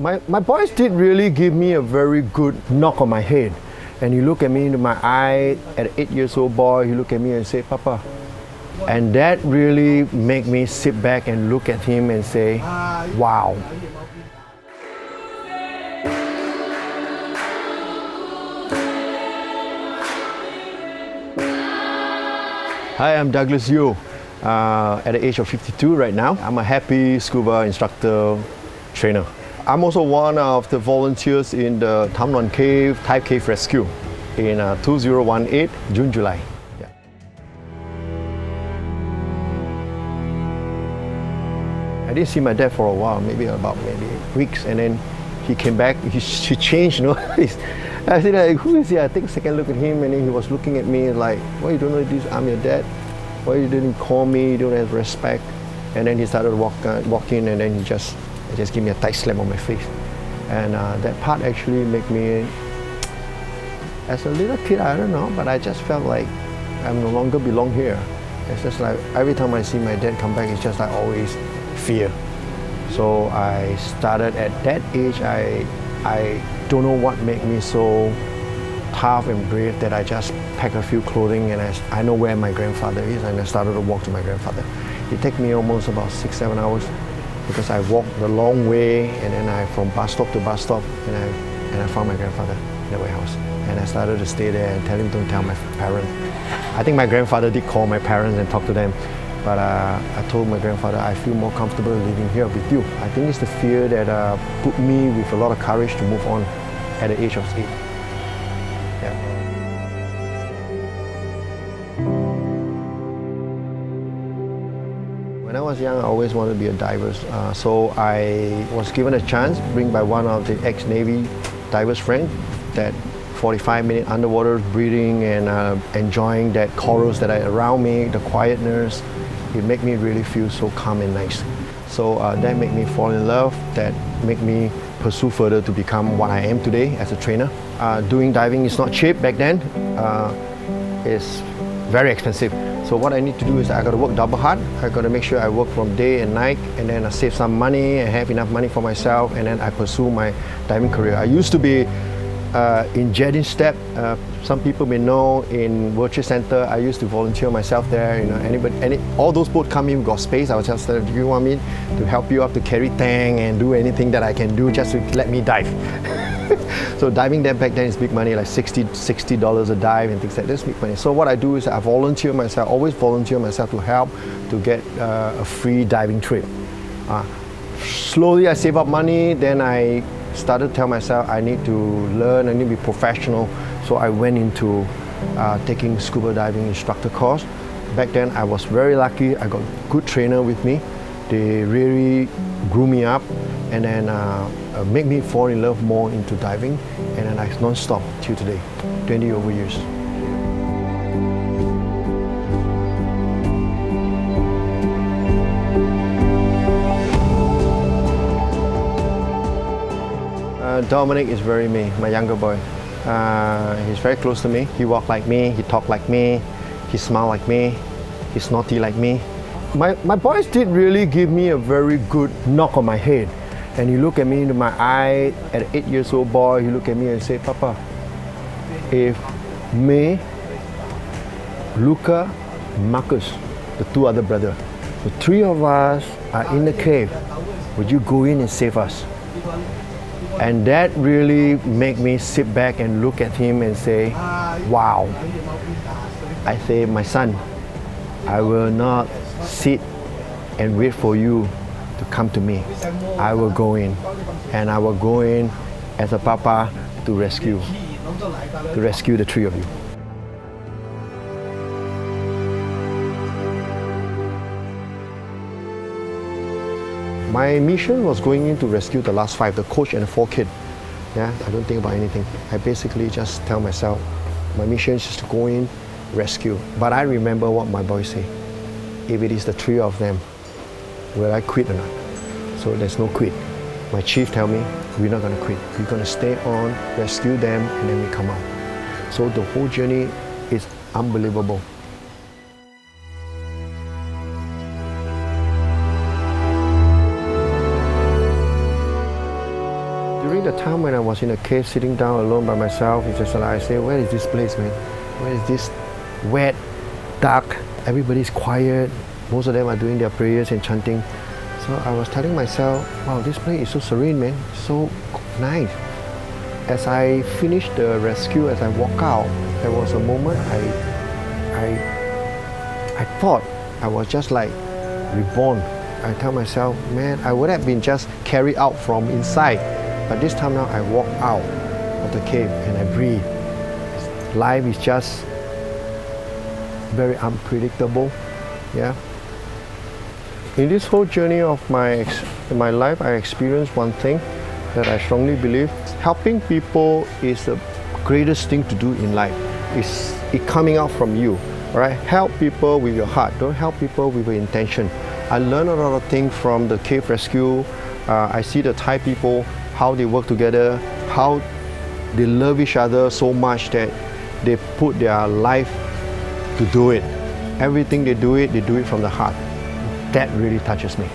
My boys did really give me a very good knock on my head. And he looked at me into my eye, at an 8-year-old boy, he looked at me and said, Papa. And that really made me sit back and look at him and say, wow. Hi, I'm Douglas Yeo. At the age of 52 right now, I'm a happy scuba instructor trainer. I'm also one of the volunteers in the Tham Luang Cave, Thai Cave Rescue in 2018, June, July. Yeah. I didn't see my dad for a while, maybe weeks, and then he came back, he changed, you know. I said, like, who is he? I take a second look at him, and then he was looking at me like, why you don't know this? I'm your dad. Why you didn't call me? You don't have respect. And then he started walking, and then he just gave me a tight slap on my face. And that part actually made me, as a little kid, I don't know, but I just felt like I no longer belong here. It's just like every time I see my dad come back, it's just like always fear. So I started at that age, I don't know what made me so tough and brave that I just pack a few clothing and I know where my grandfather is, and I started to walk to my grandfather. It took me almost about 6-7 hours because I walked the long way, and then from bus stop to bus stop, and I found my grandfather in the warehouse. And I started to stay there and tell him don't tell my parents. I think my grandfather did call my parents and talk to them, but I told my grandfather I feel more comfortable living here with you. I think it's the fear that put me with a lot of courage to move on at the age of 8. Yeah. When I was young, I always wanted to be a diver. So I was given a chance, bring by one of the ex-Navy divers friend, that 45-minute underwater breathing and enjoying that corals that are around me, the quietness. It made me really feel so calm and nice. So that made me fall in love, that made me pursue further to become what I am today as a trainer. Doing diving is not cheap back then. It's very expensive. So what I need to do is I got to work double hard. I got to make sure I work from day and night, and then I save some money and have enough money for myself, and then I pursue my diving career. I used to be in Jetting Step. Some people may know in World Trade Center, I used to volunteer myself there. You know, all those boats come in, we've got space. I was just saying, do you want me to help you up to carry tank and do anything that I can do just to let me dive? So diving there back then is big money, like $60 a dive and things like that. That's big money. So what I do is I volunteer myself, always volunteer myself to help to get a free diving trip. Slowly I save up money, then I started to tell myself I need to learn, I need to be professional. So I went into taking scuba diving instructor course. Back then I was very lucky, I got a good trainer with me. They really grew me up and then make me fall in love more into diving, and then I non-stop till today, 20 over years. Dominic is very me, my younger boy. He's very close to me. He walks like me, he talks like me, he smiles like me, he's naughty like me. My boys did really give me a very good knock on my head. And he looked at me into my eye, at an 8-year-old boy, he looked at me and said, Papa, if me, Luca, Marcus, the 2 other brothers, the 3 of us are in the cave, would you go in and save us? And that really made me sit back and look at him and say, wow. I say, my son, I will not sit and wait for you to come to me. I will go in, and I will go in as a papa to rescue the 3 of you. My mission was going in to rescue the last 5, the coach and the 4 kids. Yeah, I don't think about anything. I basically just tell myself, my mission is just to go in, rescue. But I remember what my boys say. If it is the 3 of them, will I quit or not? So there's no quit. My chief tell me, we're not going to quit. We're going to stay on, rescue them, and then we come out. So the whole journey is unbelievable. the time when I was in a cave sitting down alone by myself, it's just like I say, where is this place, man? Where is this wet, dark, everybody's quiet, most of them are doing their prayers and chanting. So I was telling myself, wow, this place is so serene, man, so nice. As I finished the rescue, as I walk out, there was a moment I thought I was just like reborn. I tell myself, man, I would have been just carried out from inside, but this time now I walk out of the cave and I breathe. Life is just very unpredictable, yeah. In this whole journey of my life, I experienced one thing that I strongly believe: helping people is the greatest thing to do in life. It's it coming out from you, all right? Help people with your heart. Don't help people with your intention. I learned a lot of things from the cave rescue. I see the Thai people, how they work together, how they love each other so much that they put their life to do it. Everything they do it from the heart. That really touches me.